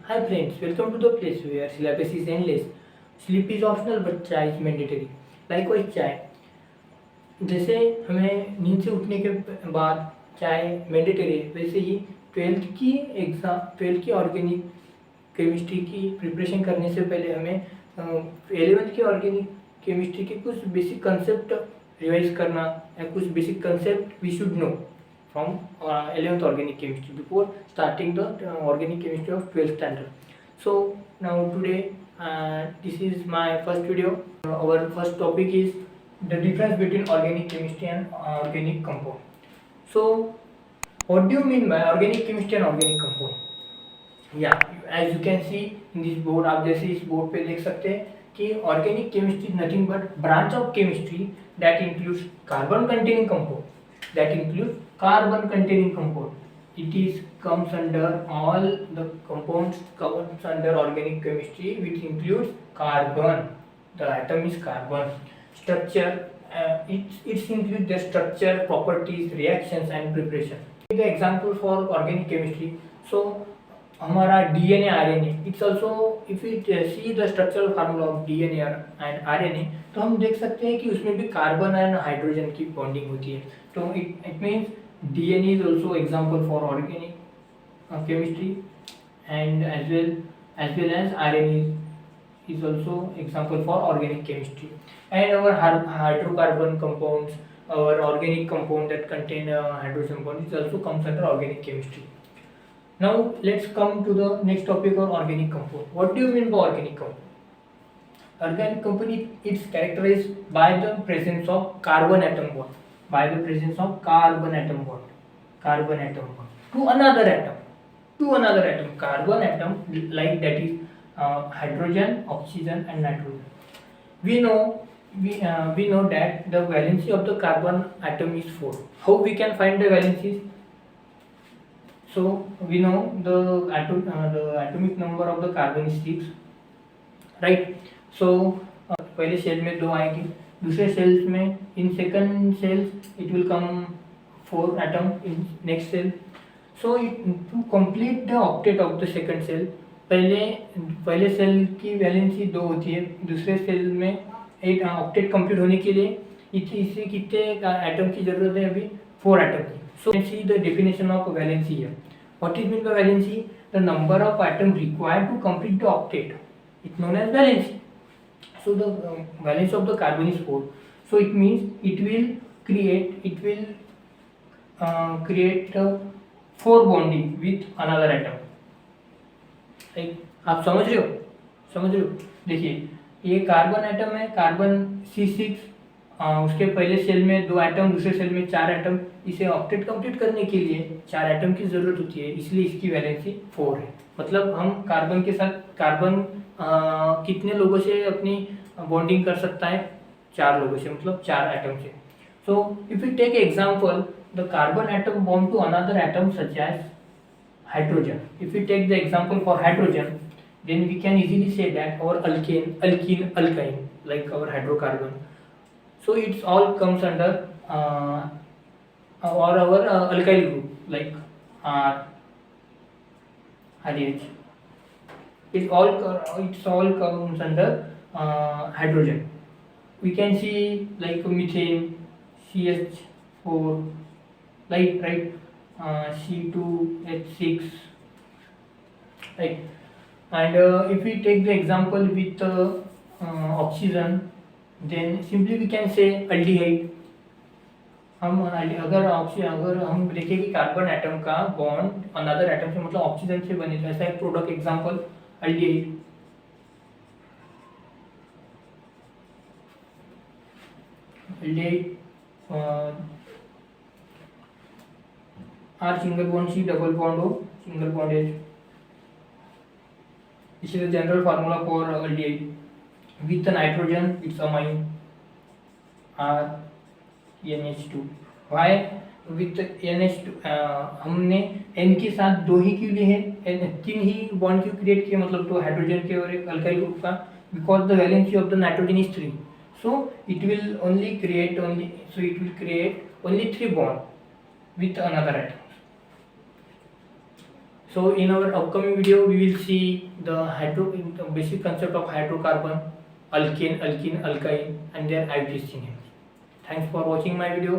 Hi friends, welcome to the place where syllabus is endless. Sleep is optional but chai is mandatory. Likewise चाय, जैसे हमें नींद से उठने के बाद चाय मैंडेटरी है, वैसे ही ट्वेल्थ की ऑर्गेनिक केमिस्ट्री की प्रिपरेशन करने से पहले हमें 11th की ऑर्गेनिक केमिस्ट्री के कुछ बेसिक कंसेप्ट रिवाइज करना या कुछ basic concept we should know from 11th organic chemistry before starting the organic chemistry of 12th standard. So now today this is my first video. Our first topic is the difference between organic chemistry and organic compound. So what do you mean by organic chemistry and organic compound? Yeah, as you can see in this board, आप जैसे इस board पे देख सकते हैं कि organic chemistry is nothing but branch of chemistry that includes carbon containing compound. That includes carbon containing compound. It is comes under all the compounds comes under organic chemistry, which includes carbon. The atom is carbon. Structure, it includes the structure, properties, reactions and preparation. The example for organic chemistry. So हमारा DNA RNA it's also if you see the structural formula of DNA and RNA, तो हम देख सकते हैं कि उसमें भी carbon and hydrogen की बॉन्डिंग होती है. तो it means DNA is also example for organic chemistry and as well as RNA is also example for organic chemistry. And our hydrocarbon compounds, our organic compound that contain hydrogen bond is also comes under organic chemistry. Now let's come to the next topic on organic compound. What do you mean by organic compound? Organic compound is characterized by the presence of carbon atom bond, by the presence of carbon atom bond to another atom, carbon atom, like that is hydrogen, oxygen and nitrogen. We know that the valency of the carbon atom is 4. How we can find the valencies? So we know the atomic number of the carbon is 6, right? So पहले shell में 2 आएगी, दूसरे shells में in second shells it will come 4 atom in next shell. So to complete the octet of the second shell, पहले shell की valency 2 होती है, दूसरे सेल में 8 ऑक्टेट कंप्लीट होने के लिए इसे कितने एटम की जरूरत है? अभी 4 एटम की. So let's see the definition of valency here. What is meant by valency? The number of atoms required to complete the octet. It's known as valency. So the valence of the carbon is 4. So it means it will create 4 bonding with another atom. आप समझ रहे हो? देखिए ये carbon atom है, carbon C6, उसके पहले shell में 2 एटम, दूसरे सेल में 4 एटम. इसे ऑक्टेट कंप्लीट करने के लिए 4 एटम की ज़रूरत होती है, इसलिए इसकी वैलेंसी 4 है. मतलब हम कार्बन के साथ कितने लोगों से अपनी बॉन्डिंग कर सकता है? 4 लोगों से, मतलब 4 एटम से. So if you take example the carbon atom bond to another atom such as hydrogen. If we take the example for hydrogen, then we can easily say that our alkyne like our hydrocarbon. So it's all comes under or our alkyl group like RH. It's all comes under hydrogen. We can see like methane, CH4, right? C2H6, right? And if we take the example with oxygen, then simply we can say aldehyde. अगर हम देखें कि carbon atom का bond another atom से मतलब oxygen से बने, तो ऐसा एक product example aldehyde. R single bond C, double bond O, single bond H. This is the general formula for aldehyde. With the nitrogen, it's amine R NH2. Why with NH2? हमने N के साथ 2 ही क्यों लिए हैं? 3 ही bond क्यों create किए, मतलब 2 hydrogen के और एक अल्काइल ग्रुप का? Because the valency of the nitrogen is 3. So it will create only 3 bond with another atom. So in our upcoming video, we will see the basic concept of hydrocarbon, alkane, alkene, alkyne, and their IUPAC names. Thanks for watching my video.